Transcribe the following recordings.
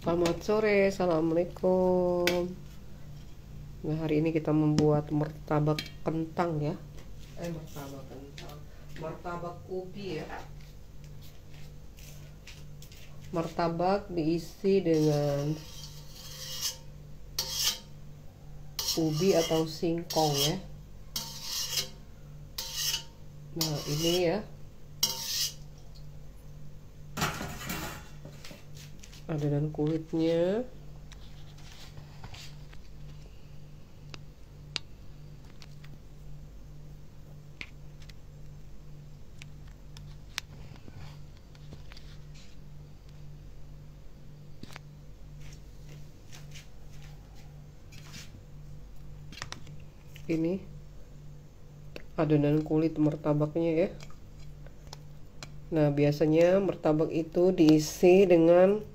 Selamat sore, assalamualaikum. Nah, hari ini kita membuat martabak kentang ya. Martabak kentang, martabak ubi ya. Martabak diisi dengan ubi atau singkong ya. Nah, ini ya. Adonan kulitnya. Ini adonan kulit martabaknya ya. Nah, biasanya martabak itu diisi dengan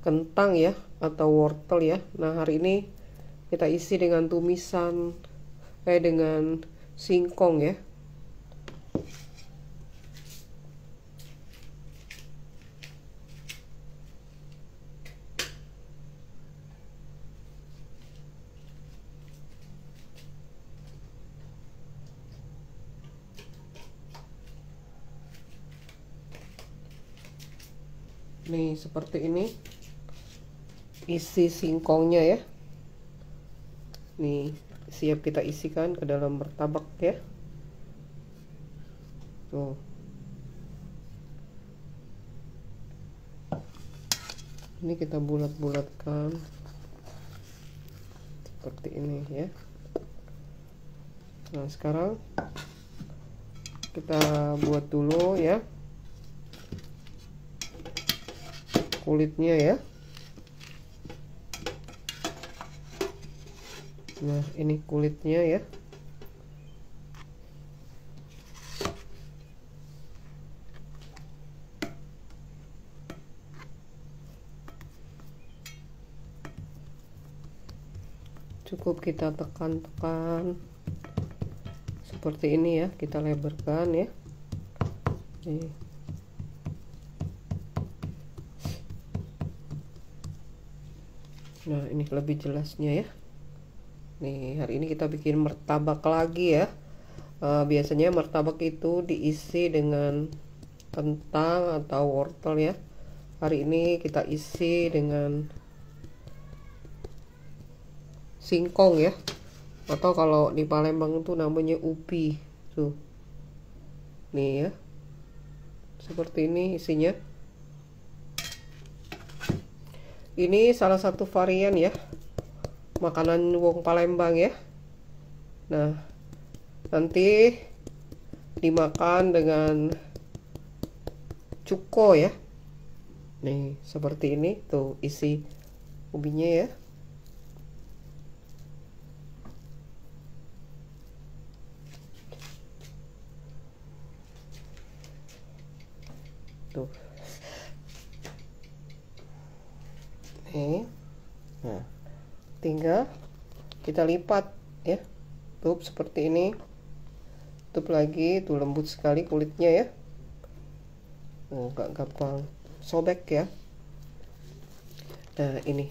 kentang ya atau wortel ya. Nah, hari ini kita isi dengan tumisan dengan singkong ya. Nih, seperti ini isi singkongnya ya. Nih, siap kita isikan ke dalam martabak ya. Tuh. Ini kita bulat-bulatkan seperti ini ya. Nah, sekarang kita buat dulu ya kulitnya ya. Nah, ini kulitnya ya. Cukup kita tekan-tekan seperti ini ya, kita lebarkan ya. Nih. Nah, ini lebih jelasnya ya. Nih, hari ini kita bikin martabak lagi ya. Biasanya martabak itu diisi dengan kentang atau wortel ya. Hari ini kita isi dengan singkong ya, atau kalau di Palembang itu namanya ubi tuh. Nih ya, seperti ini isinya. Ini salah satu varian ya makanan wong Palembang ya. Nah, nanti dimakan dengan cuko ya. Nih, seperti ini tuh isi ubinya ya. Tuh. Nih. Nah, tinggal kita lipat ya. Tuh seperti ini. Tutup lagi, tuh lembut sekali kulitnya ya. Gak gampang sobek ya. Nah, ini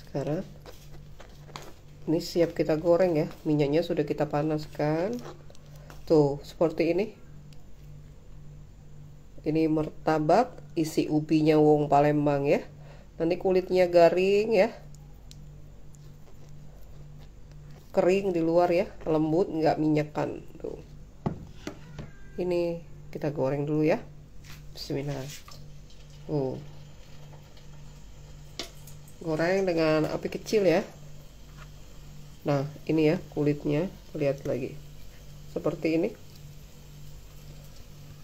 sekarang ini siap kita goreng ya. Minyaknya sudah kita panaskan. Tuh seperti ini. Ini martabak isi ubinya wong Palembang ya. Nanti kulitnya garing ya, kering di luar ya, lembut, nggak minyakan tuh. Ini kita goreng dulu ya. Bismillah. Goreng dengan api kecil ya. Nah, ini ya kulitnya, lihat lagi seperti ini.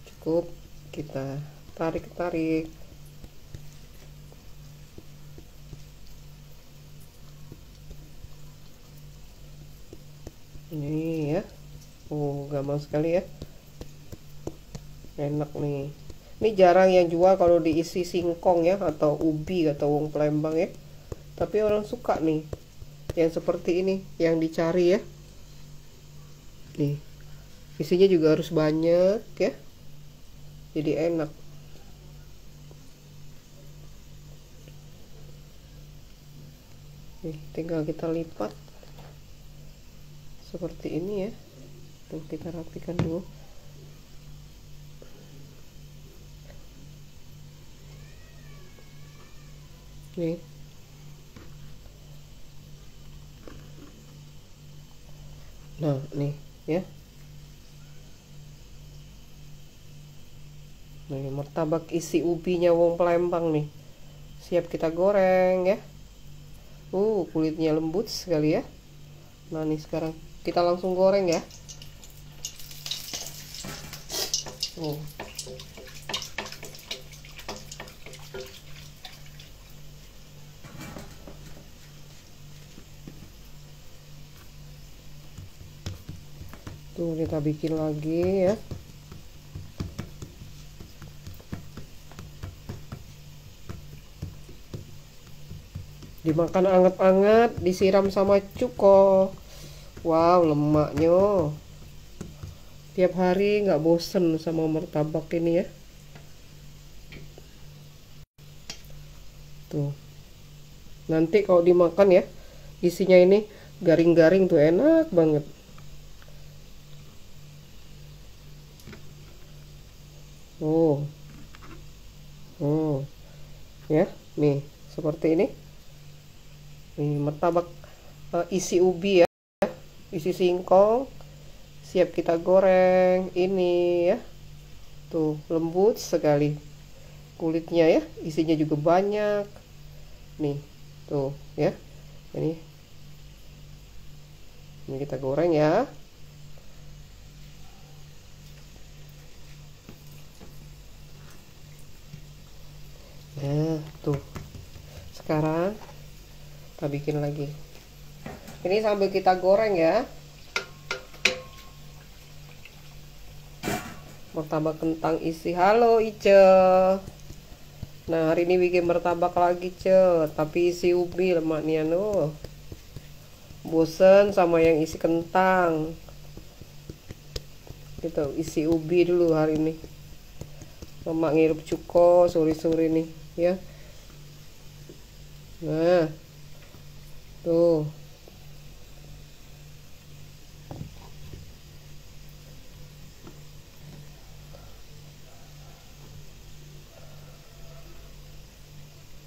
Cukup kita tarik-tarik. Ini ya. Gampang sekali ya. Enak nih. Ini jarang yang jual kalau diisi singkong ya, atau ubi atau wong Palembang ya. Tapi orang suka nih yang seperti ini, yang dicari ya. Nih, isinya juga harus banyak ya, jadi enak. Nih, tinggal kita lipat seperti ini ya. Tuh, kita rapikan dulu. Nih. Nah, nih ya. Nih, martabak isi ubinya wong Palembang nih. Siap kita goreng ya. Kulitnya lembut sekali ya. Nah, nih sekarang kita langsung goreng ya. Tuh, kita bikin lagi ya. Dimakan anget-anget, disiram sama cuko. Wow, lemaknya. Tiap hari nggak bosen sama martabak ini ya. Tuh. Nanti kalau dimakan ya, isinya ini garing-garing tuh, enak banget. Ya, nih seperti ini. Nih martabak isi ubi ya, isi singkong, siap kita goreng ini ya. Tuh, lembut sekali kulitnya ya, isinya juga banyak. Nih, tuh ya. Ini kita goreng ya. Nah, tuh. Sekarang kita bikin lagi. Ini sambil kita goreng ya. Martabak kentang isi. Halo Ice. Nah, hari ini bikin martabak lagi, Ce. Tapi isi ubi lemaknya loh. Bosen sama yang isi kentang. Gitu, isi ubi dulu hari ini. Lemak ngirup cuko sore-sore nih ya. Nah, tuh.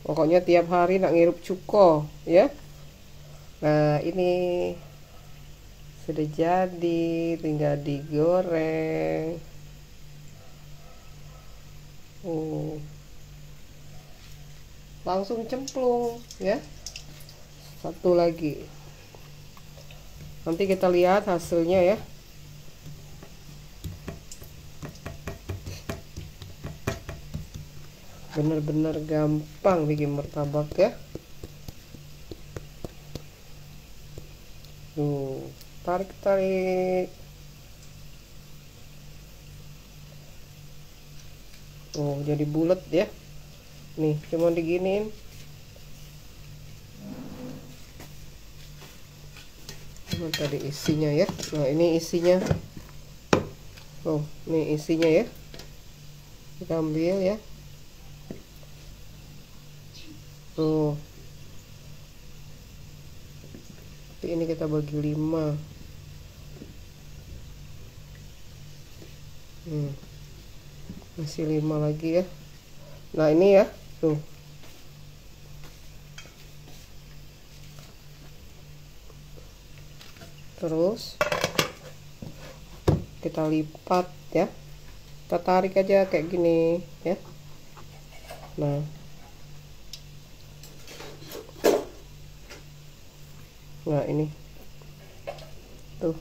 Pokoknya tiap hari nak ngirup cuko ya. Nah, ini sudah jadi, tinggal digoreng. Langsung cemplung ya. Satu lagi. Nanti kita lihat hasilnya ya. Bener-bener gampang bikin martabak ya. Tarik-tarik. Jadi bulat ya. Nih, cuma diginiin. Tadi isinya ya. Nah, ini isinya. Nih isinya ya. Kita ambil ya. Ini kita bagi 5. Masih 5 lagi ya. Nah, ini ya. Tuh. Terus kita lipat ya. Kita tarik aja kayak gini ya. Nah, ini tuh.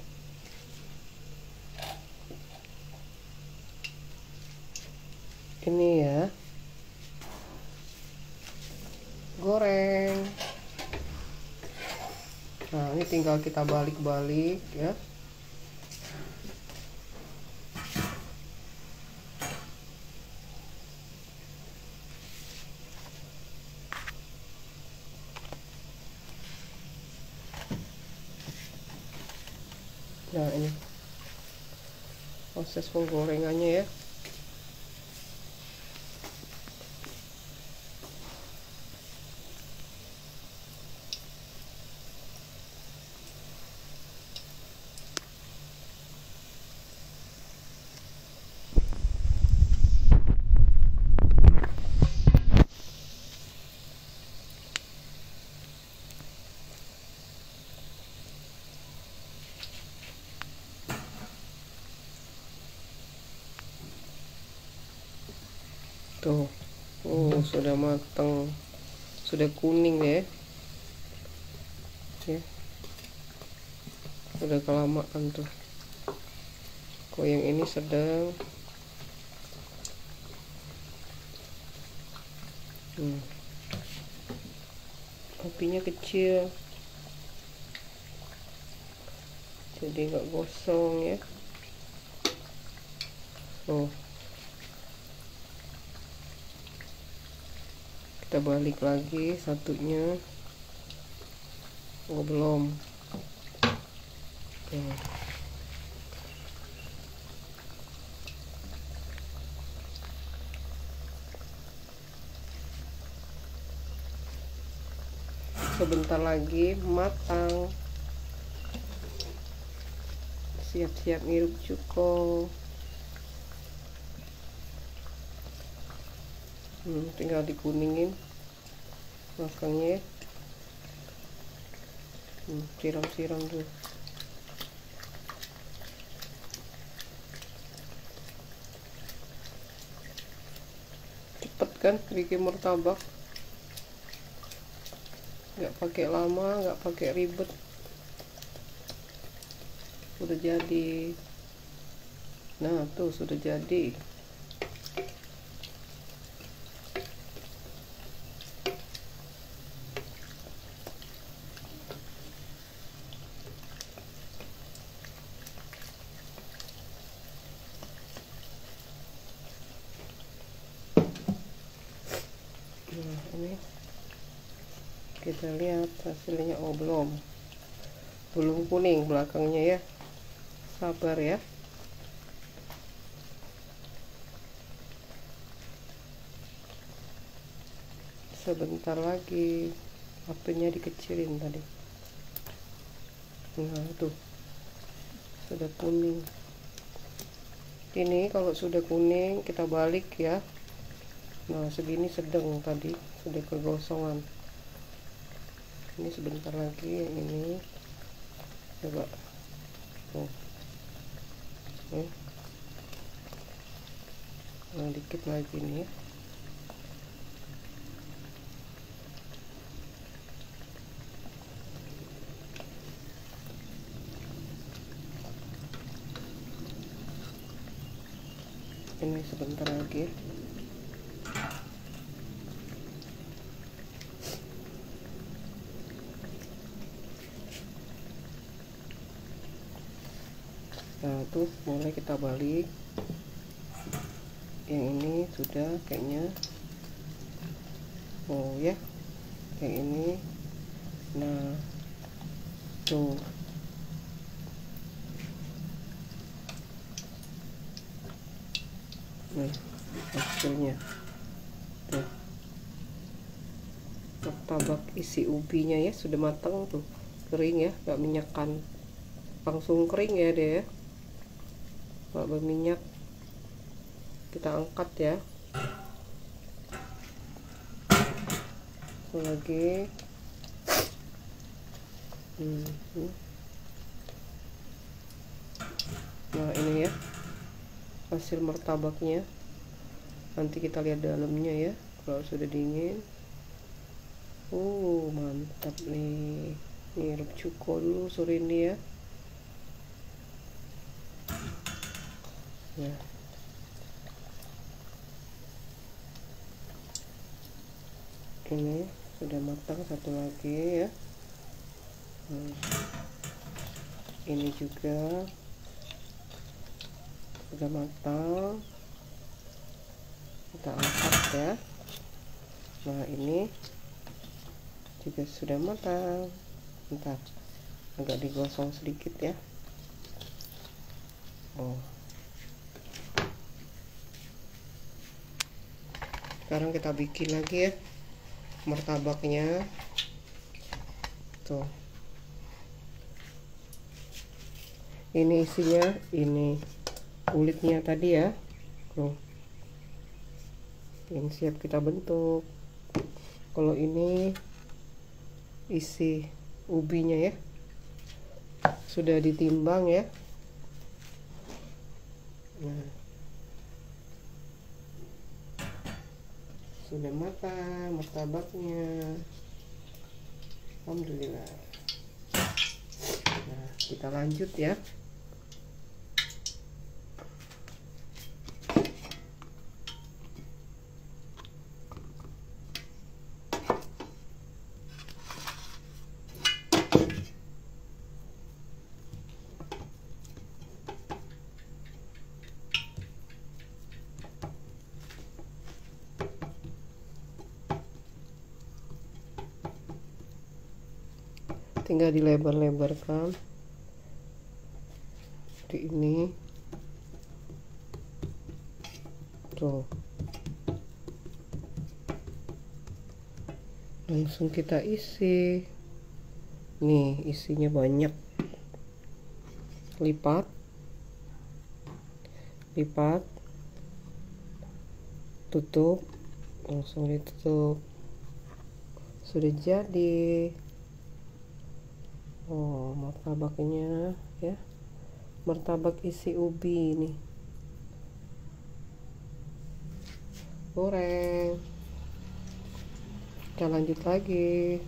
Ini ya, goreng. Nah, ini tinggal kita balik-balik ya. Nah, ini proses penggorengannya ya. sudah matang, sudah kuning ya. Ya, udah kelamaan tuh. Kok yang ini sedang. Apinya kecil, jadi nggak gosong ya. Kita balik lagi satunya. Belum. Sebentar lagi matang. Siap-siap ngirup cuko. Tinggal dikuningin belakangnya. Siram-siram tuh. Cepet kan bikin martabak, nggak pakai lama, nggak pakai ribet, udah jadi. Nah tuh sudah jadi. Nah ini kita lihat hasilnya. Belum kuning belakangnya ya, sabar ya. Sebentar lagi, apinya dikecilin tadi. Nah tuh sudah kuning. Ini kalau sudah kuning kita balik ya. Nah segini sedang, tadi sudah kegosongan. Ini sebentar lagi yang ini coba. Nah dikit lagi nih ya. Ini sebentar lagi. Nah tuh mulai kita balik. Yang ini sudah kayaknya. Ya yang ini. Nah tuh hasilnya tuh, martabak isi ubinya ya sudah matang tuh, kering ya, nggak minyakan, langsung kering ya deh ya, nggak berminyak. Kita angkat ya. Lagi nah ini ya hasil martabaknya. Nanti kita lihat dalamnya ya kalau sudah dingin. Mantap nih. Ngirup cuko dulu sore ini ya. Nah ini sudah matang, satu lagi ya. Ini juga sudah matang, kita angkat ya. Nah ini juga sudah matang. Bentar, agak digosong sedikit ya. Sekarang kita bikin lagi ya martabaknya tuh. Ini isinya, ini kulitnya tadi ya tuh, yang siap kita bentuk. Kalau ini isi ubinya ya, sudah ditimbang ya. Nah sudah matang martabaknya. Alhamdulillah. Nah, kita lanjut ya. Tinggal dilebar-lebarkan di ini tuh, langsung kita isi. Nih isinya banyak. Lipat tutup, langsung ditutup. Sudah jadi. Oh, martabaknya ya, martabak isi ubi nih. Goreng. Kita lanjut lagi.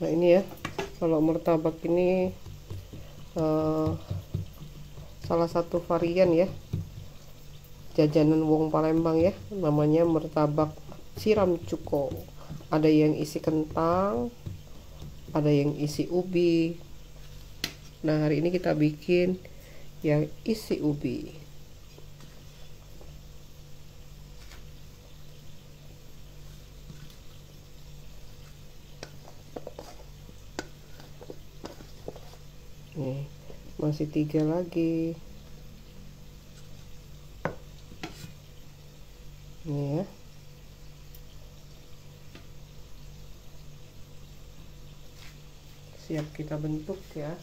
Nah ini ya, kalau martabak ini salah satu varian ya jajanan wong Palembang ya, namanya martabak siram cuko. Ada yang isi kentang, ada yang isi ubi. Nah hari ini kita bikin yang isi ubi. Nih masih 3 lagi. Ini ya. Siap kita bentuk ya.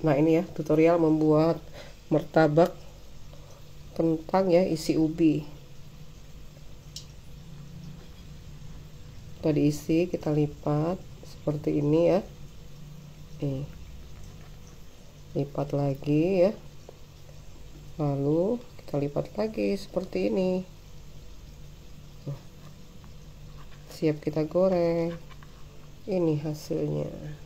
Nah ini ya tutorial membuat martabak kentang ya isi ubi. Kita diisi, kita lipat seperti ini ya. Nih, lipat lagi ya, lalu kita lipat lagi seperti ini. Siap kita goreng. Ini hasilnya.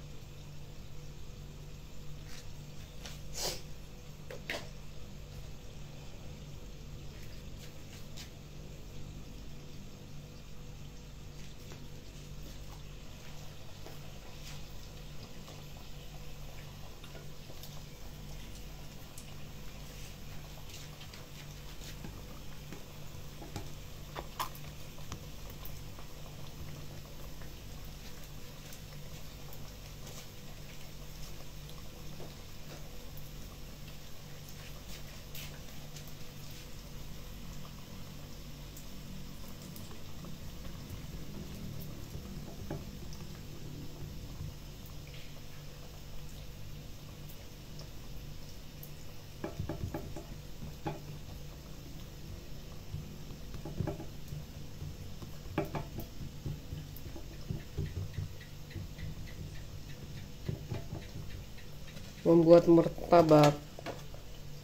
Membuat martabak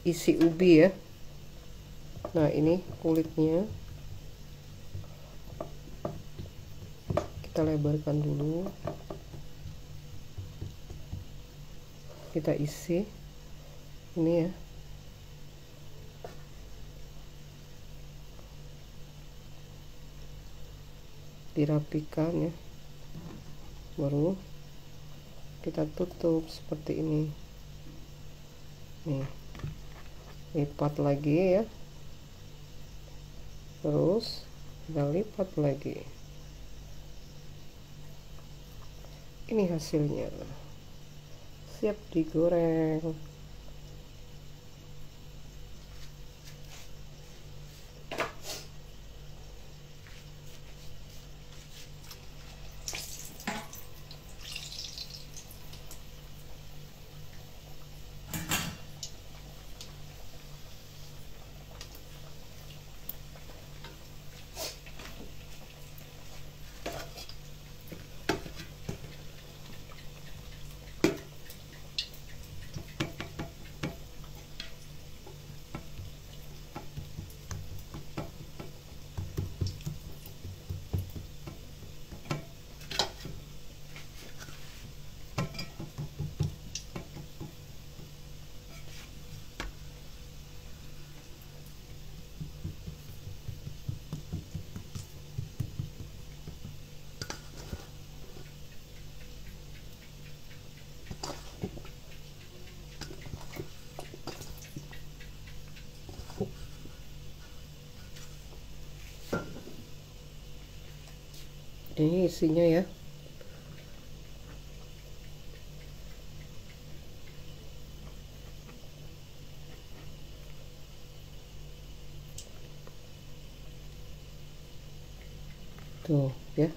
isi ubi ya. Nah ini kulitnya kita lebarkan dulu, kita isi ini ya. dirapikan ya, baru kita tutup seperti ini. Nih, lipat lagi ya, terus kita lipat lagi. Ini hasilnya, siap digoreng. Ini isinya ya. Tuh ya.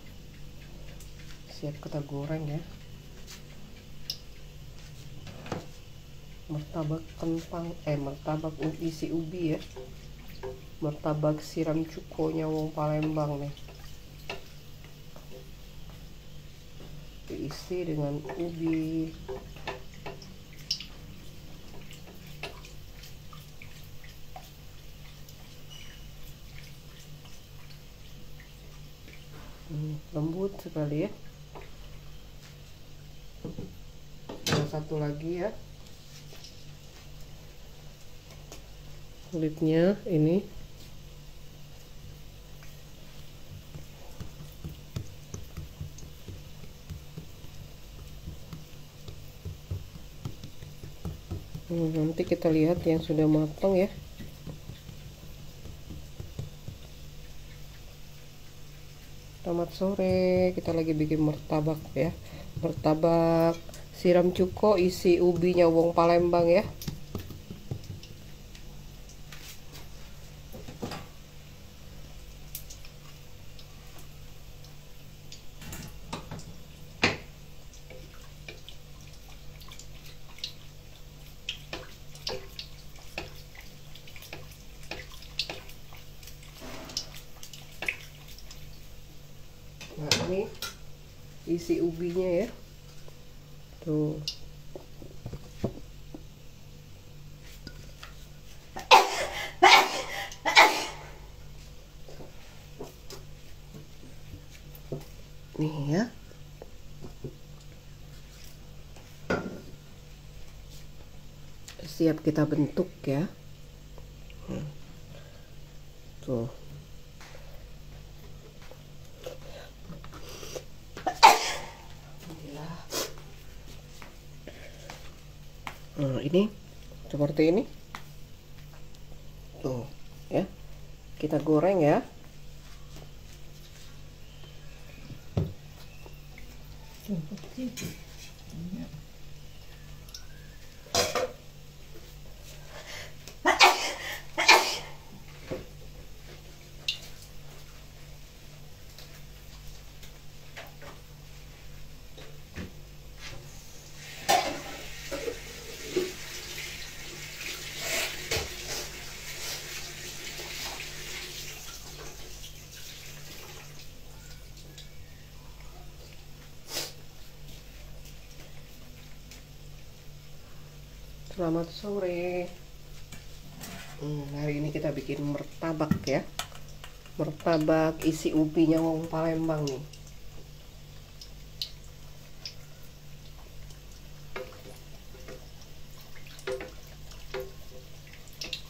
Siap kita goreng ya. Martabak kentang, martabak isi ubi ya. Martabak siram cukonya wong Palembang nih. Diisi dengan ubi. Lembut sekali ya. Yang satu lagi ya, kulitnya ini. Nanti kita lihat yang sudah matang ya. Selamat sore, kita lagi bikin martabak ya. Martabak siram cuko isi ubinya wong Palembang ya. Nah, ini isi ubinya ya. Tuh. Nih ya. Siap kita bentuk ya. Tuh. Nah, ini seperti ini. Tuh, ya. Kita goreng ya. Selamat sore. Hari ini kita bikin martabak ya. Martabak isi ubinya wong Palembang nih.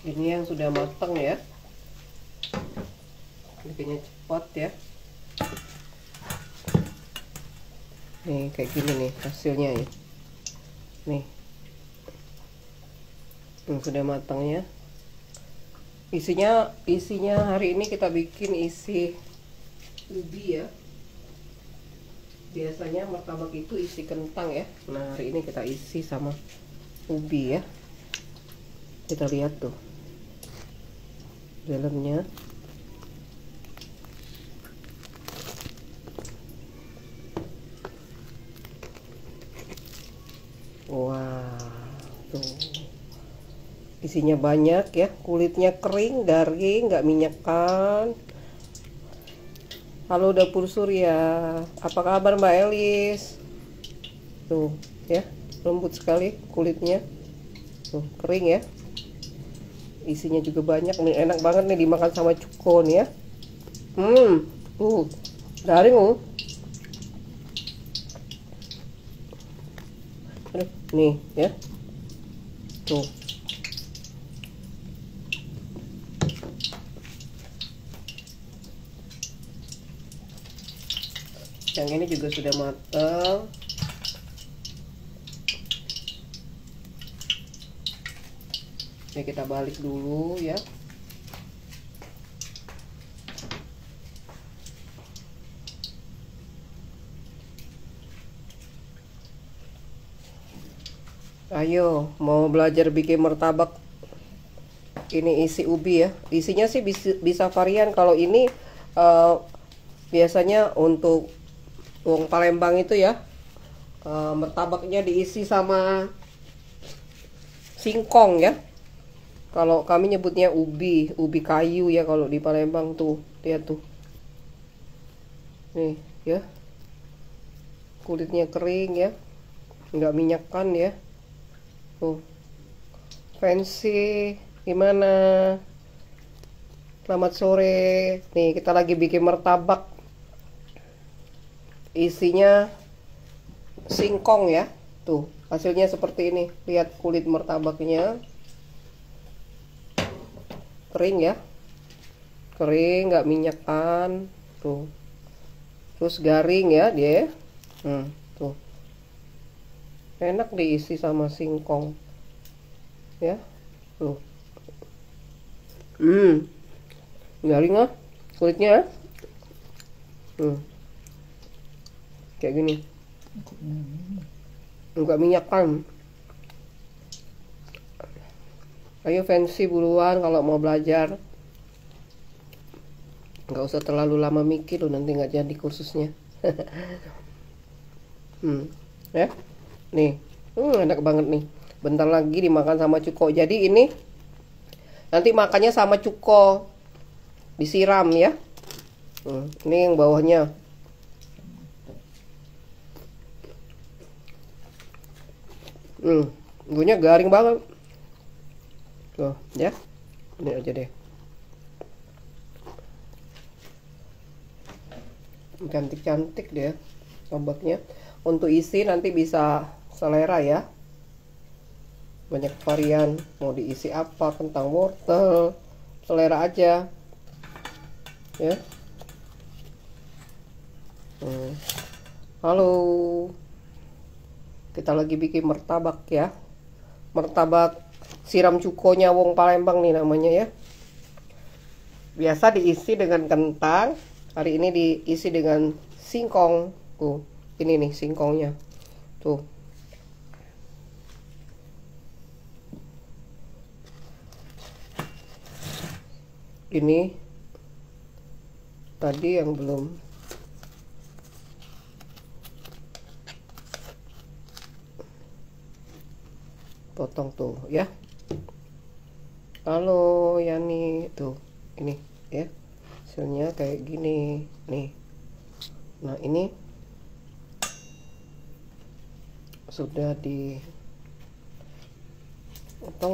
Ini yang sudah matang ya. Bikinnya cepat ya. Nih kayak gini nih hasilnya ya. Nih sudah matangnya. Isinya hari ini kita bikin isi ubi ya. Biasanya martabak itu isi kentang ya. Nah hari ini kita isi sama ubi ya. Kita lihat tuh dalamnya. Wah, tuh isinya banyak ya, kulitnya kering, garing, nggak minyakan. Halo Dapur Surya, apa kabar Mbak Elis? Tuh ya, lembut sekali kulitnya, tuh kering ya. Isinya juga banyak, nih enak banget nih dimakan sama cuko nih ya. Garing nih ya, tuh. Yang ini juga sudah matang. Ini kita balik dulu ya. Ayo, mau belajar bikin martabak. Ini isi ubi ya. Isinya sih bisa varian. Kalau ini biasanya untuk wong Palembang itu ya, martabaknya diisi sama singkong ya. Kalau kami nyebutnya ubi kayu ya kalau di Palembang tuh. Lihat tuh. Nih ya. Kulitnya kering ya. Nggak minyakan ya. Tuh. Fancy gimana? Selamat sore. Nih kita lagi bikin martabak. Isinya singkong ya. Tuh, hasilnya seperti ini. Lihat kulit martabaknya. Kering ya. Kering, nggak minyakan. Tuh. Terus garing ya dia. Tuh. Enak diisi sama singkong. Ya. Tuh. Garing ah kulitnya. Kayak gini. Enggak minyakan. Ayo fancy buruan kalau mau belajar. Nggak usah terlalu lama mikir loh, nanti nggak jadi kursusnya. Ya. Nih. Enak banget nih. Bentar lagi dimakan sama cuko. Jadi ini nanti makannya sama cuko. Disiram ya. Ini yang bawahnya. Bumbunya garing banget. Tuh, ya. Ini aja deh. Cantik-cantik deh martabaknya. Untuk isi nanti bisa selera ya. Banyak varian, mau diisi apa, kentang wortel, selera aja. Ya. Halo. Kita lagi bikin martabak ya. Martabak siram cukonya wong Palembang nih namanya ya. Biasa diisi dengan kentang. Hari ini diisi dengan singkong. Tuh, ini nih singkongnya. Tuh. Ini tadi yang belum potong tuh ya. Halo Yani, tuh ini ya hasilnya kayak gini nih. Nah ini sudah dipotong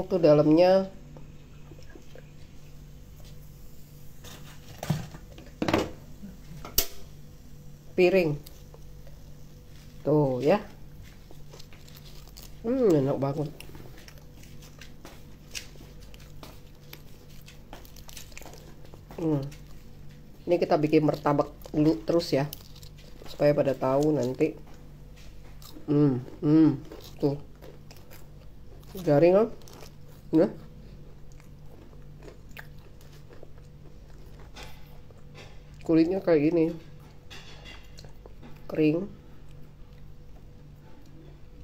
tuh dalamnya. Piring tuh ya. Enak banget. Ini kita bikin martabak dulu terus ya, supaya pada tahu nanti Tuh garing kan ya. Kulitnya kayak gini, kering,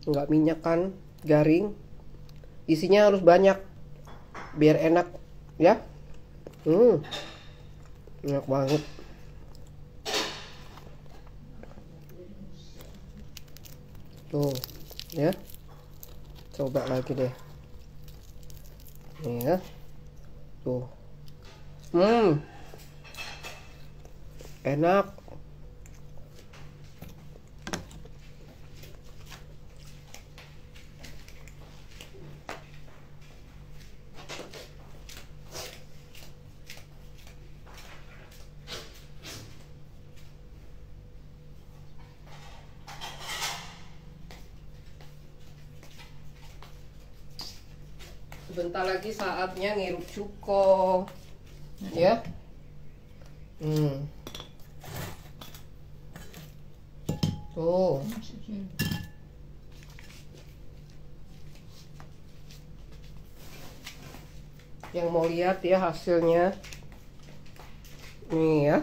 nggak minyak kan, garing. Isinya harus banyak biar enak ya. Enak banget. Tuh ya, coba lagi deh nih ya. Tuh enak. Sebentar lagi saatnya ngirup cuko ya. Tuh yang mau lihat ya hasilnya nih ya.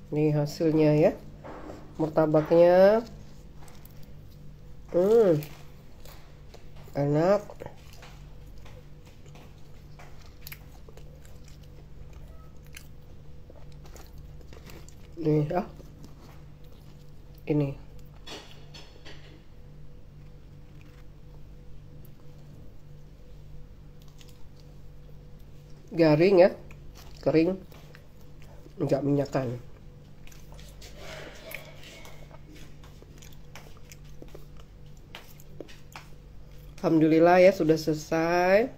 Nih hasilnya ya, martabaknya enak. Nih ya, ini garing ya, kering, nggak minyakan. Alhamdulillah ya, sudah selesai.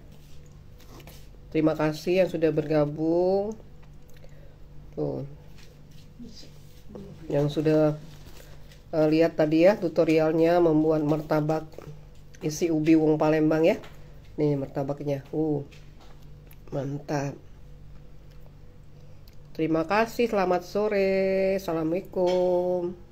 Terima kasih yang sudah bergabung. Tuh, yang sudah lihat tadi ya tutorialnya membuat martabak isi ubi wong Palembang ya. Nih martabaknya. Mantap. Terima kasih, selamat sore. Assalamualaikum.